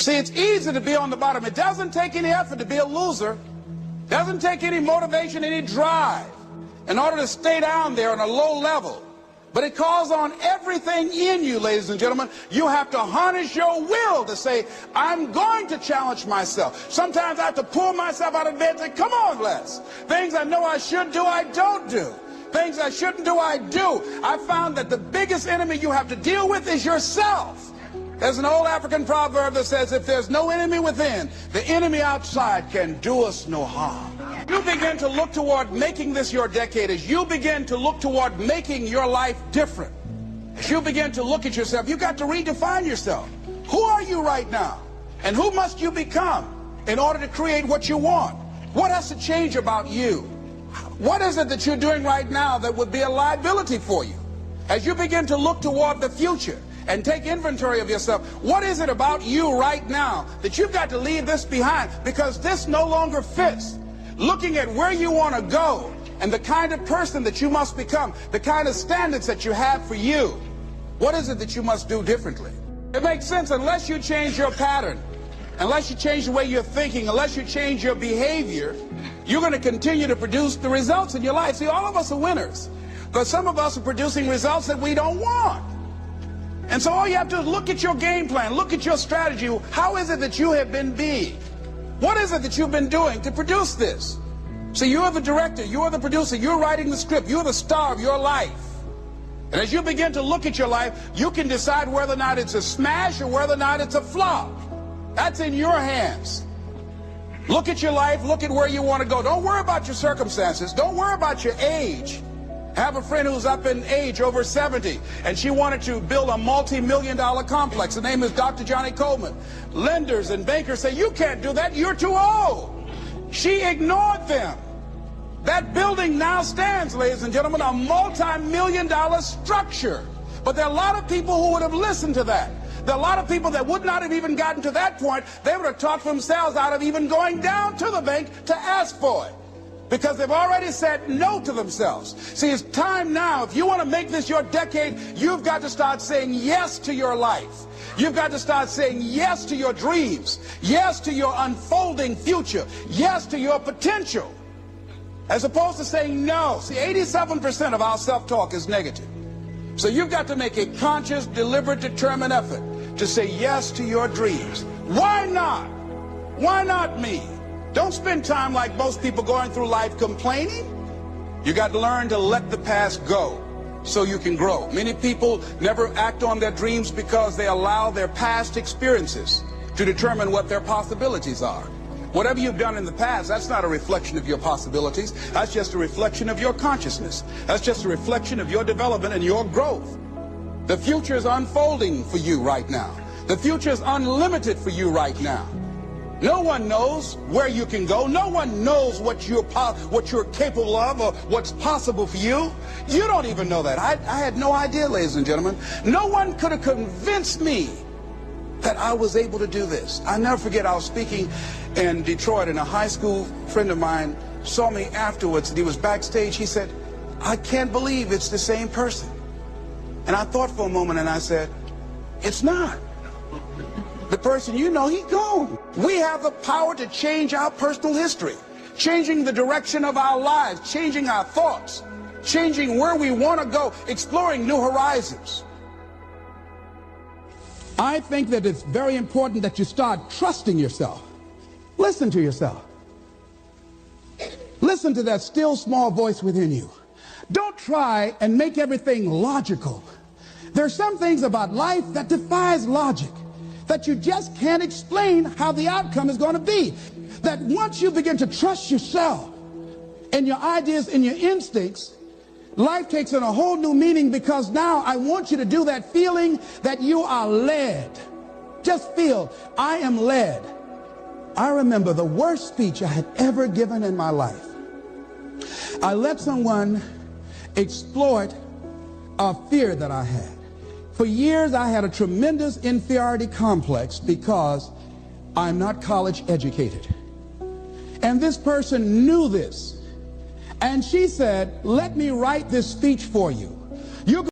See, it's easy to be on the bottom. It doesn't take any effort to be a loser. It doesn't take any motivation, any drive in order to stay down there on a low level. But it calls on everything in you, ladies and gentlemen. You have to harness your will to say, I'm going to challenge myself. Sometimes I have to pull myself out of bed and say, come on, Les. Things I know I should do, I don't do. Things I shouldn't do, I do. I found that the biggest enemy you have to deal with is yourself. There's an old African proverb that says, if there's no enemy within, the enemy outside can do us no harm. You begin to look toward making this your decade, as you begin to look toward making your life different, as you begin to look at yourself, you've got to redefine yourself. Who are you right now? And who must you become in order to create what you want? What has to change about you? What is it that you're doing right now that would be a liability for you? As you begin to look toward the future and take inventory of yourself, what is it about you right now that you've got to leave this behind because this no longer fits? Looking at where you want to go and the kind of person that you must become, the kind of standards that you have for you, what is it that you must do differently? It makes sense unless you change your pattern, unless you change the way you're thinking, unless you change your behavior, you're going to continue to produce the results in your life. See, all of us are winners, but some of us are producing results that we don't want. And so all you have to do is look at your game plan, look at your strategy. How is it that you have been being? What is it that you've been doing to produce this? So you're the director, you're the producer, you're writing the script, you're the star of your life. And as you begin to look at your life, you can decide whether or not it's a smash or whether or not it's a flop. That's in your hands. Look at your life, look at where you want to go. Don't worry about your circumstances. Don't worry about your age. I have a friend who's up in age, over 70, and she wanted to build a multi-million-dollar complex. The name is Dr. Johnny Coleman. Lenders and bankers say, you can't do that, you're too old. She ignored them. That building now stands, ladies and gentlemen, a multi-million-dollar structure. But there are a lot of people who would have listened to that. There are a lot of people that would not have even gotten to that point. They would have talked themselves out of even going down to the bank to ask for it, because they've already said no to themselves. See, it's time now. If you want to make this your decade, you've got to start saying yes to your life. You've got to start saying yes to your dreams, yes to your unfolding future, yes to your potential, as opposed to saying no. See, 87% of our self-talk is negative. So you've got to make a conscious, deliberate, determined effort to say yes to your dreams. Why not? Why not me? Don't spend time like most people going through life complaining. You got to learn to let the past go so you can grow. Many people never act on their dreams because they allow their past experiences to determine what their possibilities are. Whatever you've done in the past, that's not a reflection of your possibilities. That's just a reflection of your consciousness. That's just a reflection of your development and your growth. The future is unfolding for you right now. The future is unlimited for you right now. No one knows where you can go. No one knows what you're capable of or what's possible for you. You don't even know that. I had no idea, ladies and gentlemen. No one could have convinced me that I was able to do this. I'll never forget, I was speaking in Detroit, and a high school friend of mine saw me afterwards, and he was backstage. He said, I can't believe it's the same person. And I thought for a moment, and I said, it's not. The person you know, he's gone. We have the power to change our personal history, changing the direction of our lives, changing our thoughts, changing where we want to go, exploring new horizons. I think that it's very important that you start trusting yourself. Listen to yourself. Listen to that still small voice within you. Don't try and make everything logical. There are some things about life that defies logic, that you just can't explain how the outcome is going to be. That once you begin to trust yourself and your ideas and your instincts, life takes on a whole new meaning, because now I want you to do that feeling that you are led. Just feel, I am led. I remember the worst speech I had ever given in my life. I let someone exploit a fear that I had. For years, I had a tremendous inferiority complex because I'm not college educated. And this person knew this. And she said, let me write this speech for you.